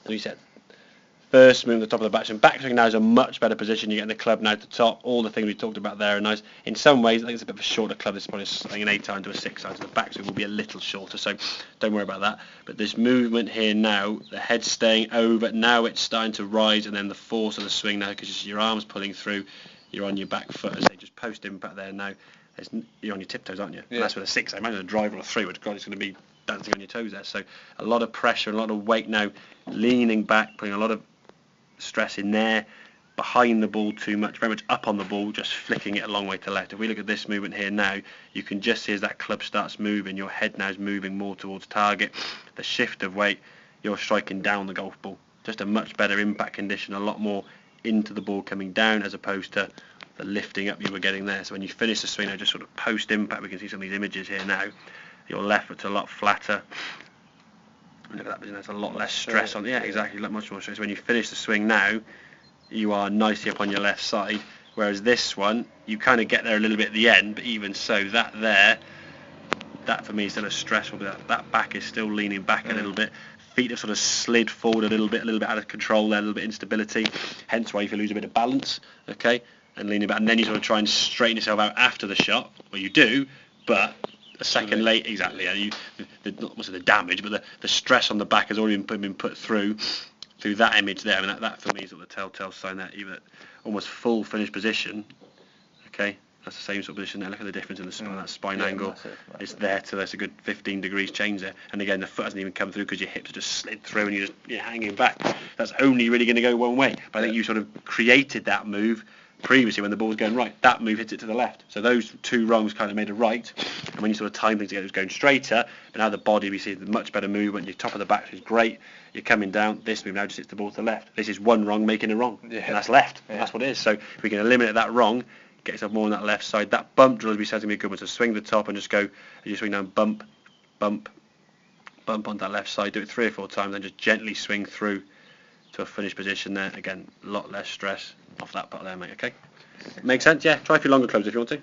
as we said, first move at the top of the backswing. Backswing now is a much better position. You're getting the club now at the top. All the things we talked about there are nice. In some ways, I think it's a bit of a shorter club. This is probably like an 8 iron to a 6 iron. So the backswing will be a little shorter. So don't worry about that. But this movement here now, the head's staying over. Now it's starting to rise, and then the force of the swing now, because your arm's pulling through, you're on your back foot as they just post impact there now. You're on your tiptoes, aren't you? Yeah. And that's with a 6 iron. Imagine a driver or a 3 would God, it's going to be dancing on your toes there. So a lot of pressure, a lot of weight now, leaning back, putting a lot of stress in there, behind the ball too much, very much up on the ball, just flicking it a long way to the left. If we look at this movement here now, you can just see as that club starts moving, your head now is moving more towards target. The shift of weight, you're striking down the golf ball. Just a much better impact condition, a lot more into the ball coming down as opposed to the lifting up you were getting there. So when you finish the swing now, just sort of post impact, we can see some of these images here now. Your left foot's a lot flatter. Look at that, there's a lot less stress on. Yeah, exactly, much more stress. When you finish the swing now, you are nicely up on your left side. Whereas this one, you kind of get there a little bit at the end, but even so, that for me is still a stressful. That back is still leaning back a little bit. Feet have sort of slid forward a little bit out of control there, a little bit instability. Hence why you can lose a bit of balance. Okay, and leaning back, and then you sort of try and straighten yourself out after the shot. Well, you do, but a second late, exactly. And not the damage, but the stress on the back has already been put through that image there. I mean, that for me is sort of the telltale sign that even at almost full finished position. Okay, that's the same sort of position there. Look at the difference in the spine. That spine angle is there to there's a good 15 degrees change there. And again, the foot hasn't even come through because your hips are just slid through and you're hanging back. That's only really going to go one way. But I think you sort of created that move previously when the ball was going right. That move hits it to the left. So those two wrongs kind of made a right. And when you sort of time things together, it was going straighter. But now the body, we see the much better movement. Your top of the back is great. You're coming down. This move now just hits the ball to the left. This is one wrong making a wrong. Yeah. And that's left. Yeah. That's what it is. So if we can eliminate that wrong, get yourself more on that left side. That bump drill, as we said, is going to be a good one. So swing the top and just go, as you swing down, bump, bump, bump on that left side. Do it 3 or 4 times and just gently swing through to a finished position there. Again, a lot less stress off that part there, mate. Okay? Makes sense? Yeah. Try a few longer clubs if you want to.